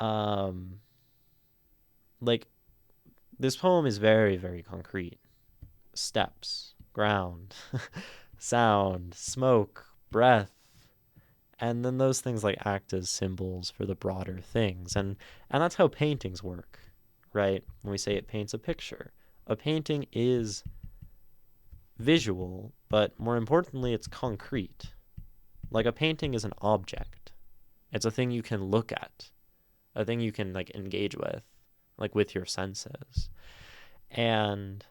Like this poem is very, very concrete. Steps, ground, sound, smoke, breath. And then those things like act as symbols for the broader things. And that's how paintings work, right? When we say it paints a picture. A painting is visual, but more importantly, it's concrete. Like a painting is an object. It's a thing you can look at, a thing you can like engage with, like with your senses. And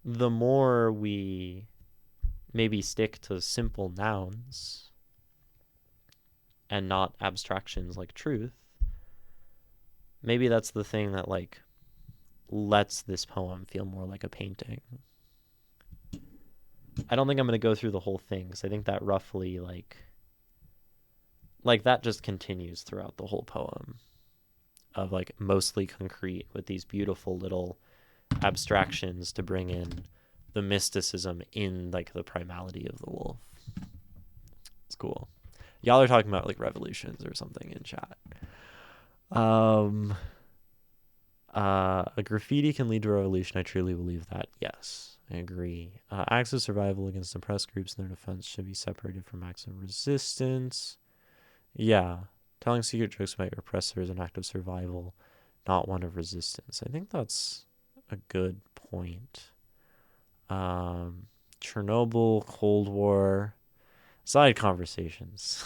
the more we maybe stick to simple nouns and not abstractions like truth, maybe that's the thing that like lets this poem feel more like a painting. I don't think I'm going to go through the whole thing because I think that roughly like that just continues throughout the whole poem of like mostly concrete with these beautiful little abstractions to bring in the mysticism in like the primality of the wolf. It's cool. Y'all are talking about like revolutions or something in chat. A graffiti can lead to a revolution. I truly believe that. Yes, I agree. Acts of survival against oppressed groups and their defense should be separated from acts of resistance. Yeah, telling secret jokes about your oppressor is an act of survival, not one of resistance. I think that's a good point. Chernobyl, Cold War, side conversations,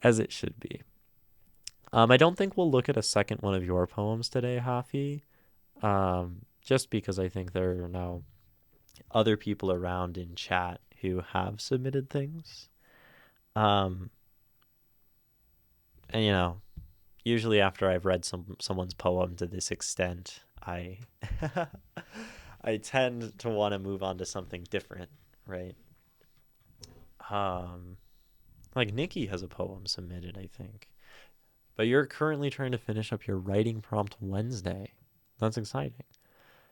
as it should be. I don't think we'll look at a second one of your poems today, Halfy, just because I think there are now other people around in chat who have submitted things. And usually after I've read someone's poem to this extent, I I tend to want to move on to something different, right? Like Nikki has a poem submitted, I think. But you're currently trying to finish up your writing prompt Wednesday. That's exciting.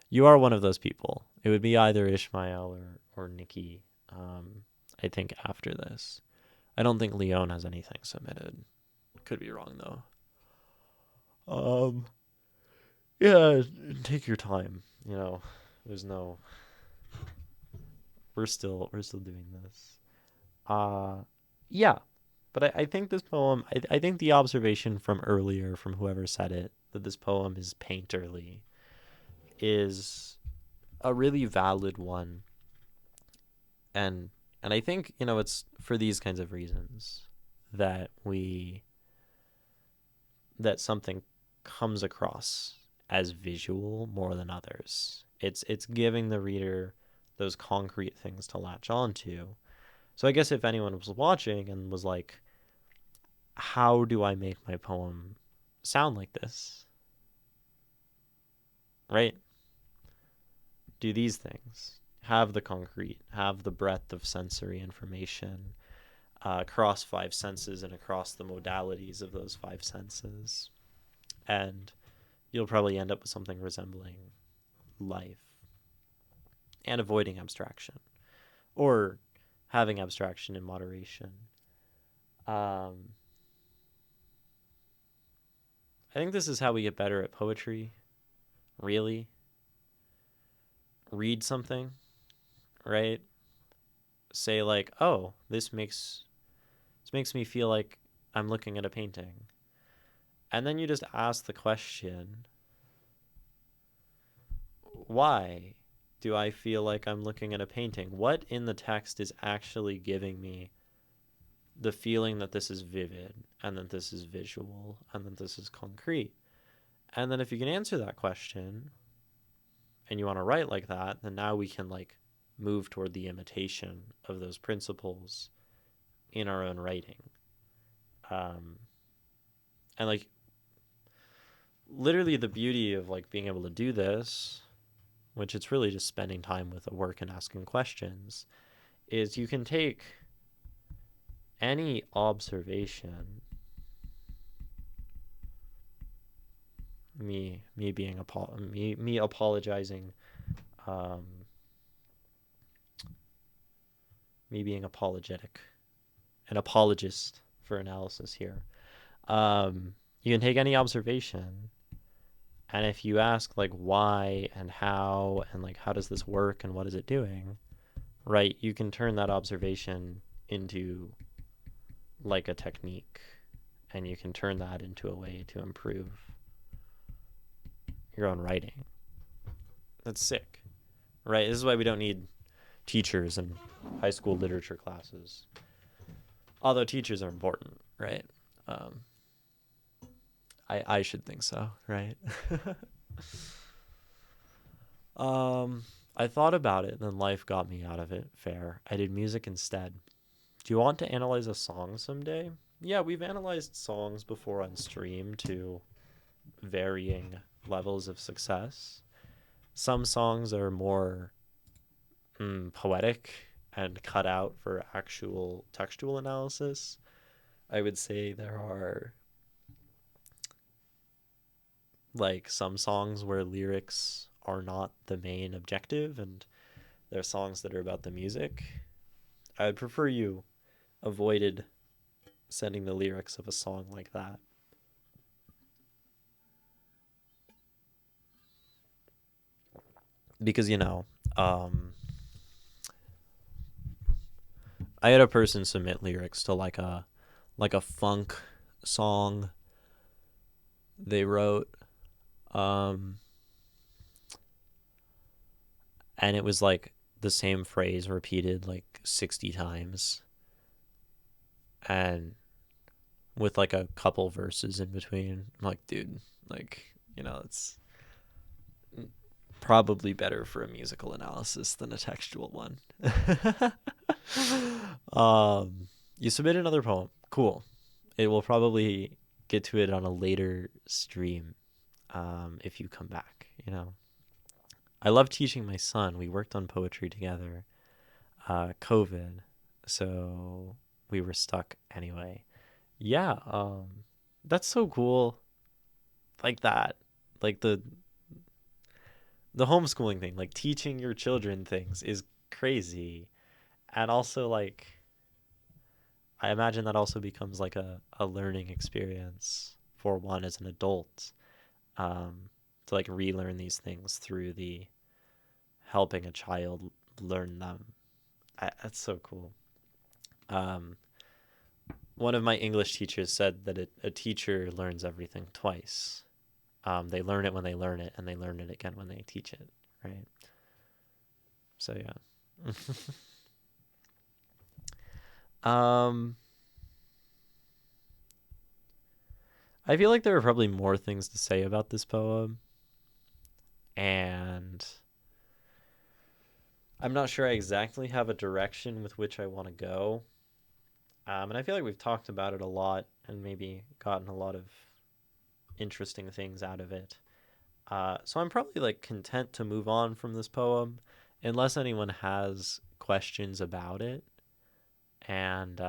You are one of those people. It would be either Ishmael or Nikki, I think, after this. I don't think Leon has anything submitted. Could be wrong, though. Yeah, take your time. There's no we're still doing this. Uh, yeah, but I think this poem. I think the observation from earlier, from whoever said it, that this poem is painterly, is a really valid one, and I think it's for these kinds of reasons that something comes across as visual more than others. It's giving the reader those concrete things to latch onto. So I guess if anyone was watching and was like, how do I make my poem sound like this? Right? Do these things. Have the concrete, have the breadth of sensory information across five senses and across the modalities of those five senses. And you'll probably end up with something resembling life and avoiding abstraction or having abstraction in moderation. I think this is how we get better at poetry. Really? Read something, right? Say like, oh, this makes me feel like I'm looking at a painting. And then you just ask the question, why do I feel like I'm looking at a painting? What in the text is actually giving me the feeling that this is vivid and that this is visual and that this is concrete? And then if you can answer that question and you want to write like that, then now we can like move toward the imitation of those principles in our own writing. And like literally the beauty of like being able to do this, which it's really just spending time with a work and asking questions, is you can take any observation, me apologizing, me being apologetic, an apologist for analysis here. You can take any observation, and if you ask like why and how and like how does this work and what is it doing, right, you can turn that observation into like a technique, and you can turn that into a way to improve your own writing. That's sick, right? This is why we don't need teachers in high school literature classes, although teachers are important, right? I should think so, right? I thought about it, and then life got me out of it. Fair. I did music instead. Do you want to analyze a song someday? Yeah, we've analyzed songs before on stream to varying levels of success. Some songs are more poetic and cut out for actual textual analysis. I would say there are like some songs where lyrics are not the main objective, and there are songs that are about the music. I would prefer you avoided sending the lyrics of a song like that. Because, I had a person submit lyrics to like a funk song they wrote. And it was like the same phrase repeated like 60 times. And with like a couple verses in between. I'm like, dude, like, it's probably better for a musical analysis than a textual one. You submit another poem. Cool. It will probably get to it on a later stream if you come back, I love teaching my son. We worked on poetry together. COVID, so we were stuck anyway. Yeah, that's so cool. Like that. Like the homeschooling thing, like teaching your children things is crazy. And also like I imagine that also becomes like a learning experience for one as an adult. To like relearn these things through the helping a child learn them That's so cool. Um, One of my English teachers said that a teacher learns everything twice. They learn it when they learn it, and they learn it again when they teach it, right? So yeah. um, I feel like there are probably more things to say about this poem, and I'm not sure I exactly have a direction with which I want to go. And I feel like we've talked about it a lot and maybe gotten a lot of interesting things out of it. So I'm probably like content to move on from this poem unless anyone has questions about it. And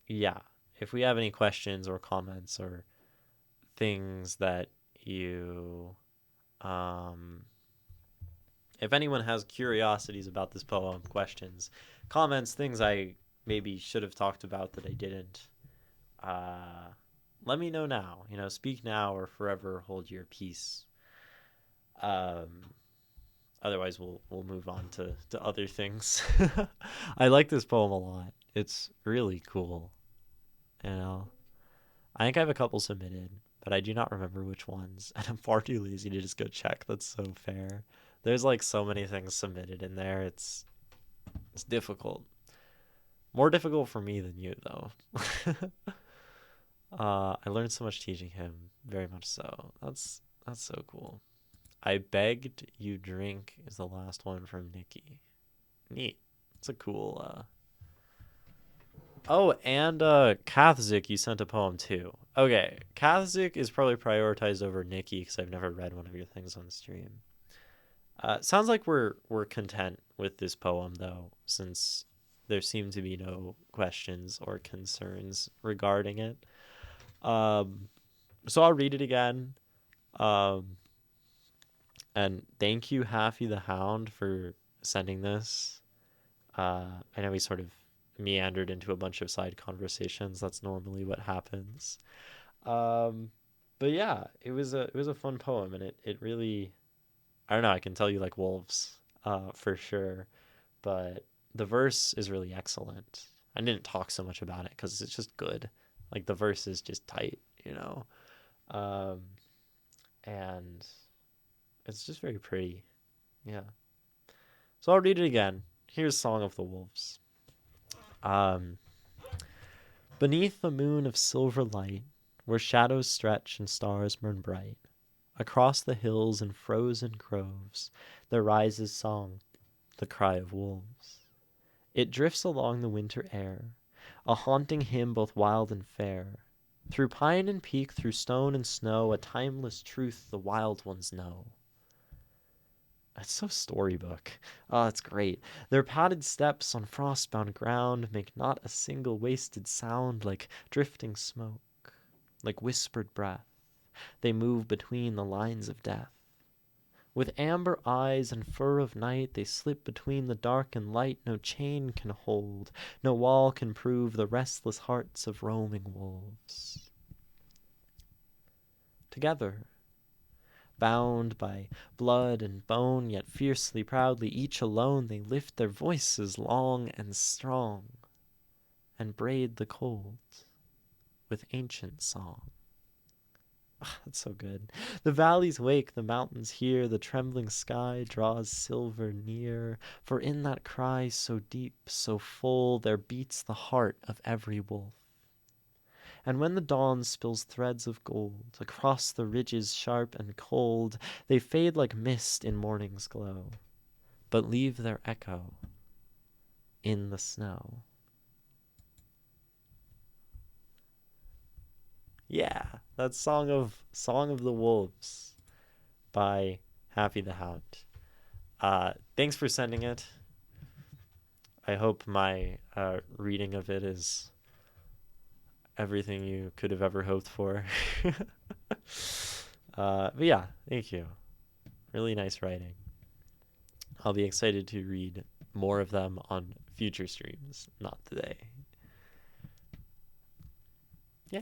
yeah, if we have any questions or comments or things that you, um, if anyone has curiosities about this poem, questions, comments, things I maybe should have talked about that I didn't, uh, let me know now. Speak now or forever hold your peace. Um, Otherwise, we'll move on to other things. I like this poem a lot. It's really cool. You know, I think I have a couple submitted, but I do not remember which ones, and I'm far too lazy to just go check. That's so fair. There's like so many things submitted in there. It's difficult. More difficult for me than you, though. I learned so much teaching him, very much so. That's so cool. I begged you drink is the last one from Nikki. Neat. It's a cool. Oh, and Kathzik, you sent a poem too. Okay, Kathzik is probably prioritized over Nikki because I've never read one of your things on stream. Sounds like we're content with this poem though, since there seem to be no questions or concerns regarding it. So I'll read it again. Um, and thank you, HalfyTheHound, for sending this. I know we sort of meandered into a bunch of side conversations. That's normally what happens. Um, but yeah, it was a fun poem, and it really, I don't know. I can tell you like wolves, for sure. But the verse is really excellent. I didn't talk so much about it because it's just good. Like the verse is just tight. Um, and it's just very pretty. Yeah. So I'll read it again. Here's Song of the Wolves. Um, Beneath the moon of silver light, where shadows stretch and stars burn bright, across the hills and frozen groves, there rises song, the cry of wolves. It drifts along the winter air, a haunting hymn both wild and fair. Through pine and peak, through stone and snow, a timeless truth the wild ones know. It's so storybook. Oh, it's great. Their padded steps on frost-bound ground make not a single wasted sound, like drifting smoke, like whispered breath. They move between the lines of death. With amber eyes and fur of night, they slip between the dark and light. No chain can hold, no wall can prove the restless hearts of roaming wolves. Together, bound by blood and bone, yet fiercely proudly, each alone, they lift their voices long and strong, and braid the cold with ancient song. That's so good. The valleys wake, the mountains hear, the trembling sky draws silver near, for in that cry so deep, so full, there beats the heart of every wolf. And when the dawn spills threads of gold across the ridges sharp and cold, they fade like mist in morning's glow, but leave their echo in the snow. Yeah, that's Song of the Wolves by HalfyTheHound. Thanks for sending it. I hope my reading of it is everything you could have ever hoped for. But yeah, thank you. Really nice writing. I'll be excited to read more of them on future streams, not today. Yeah.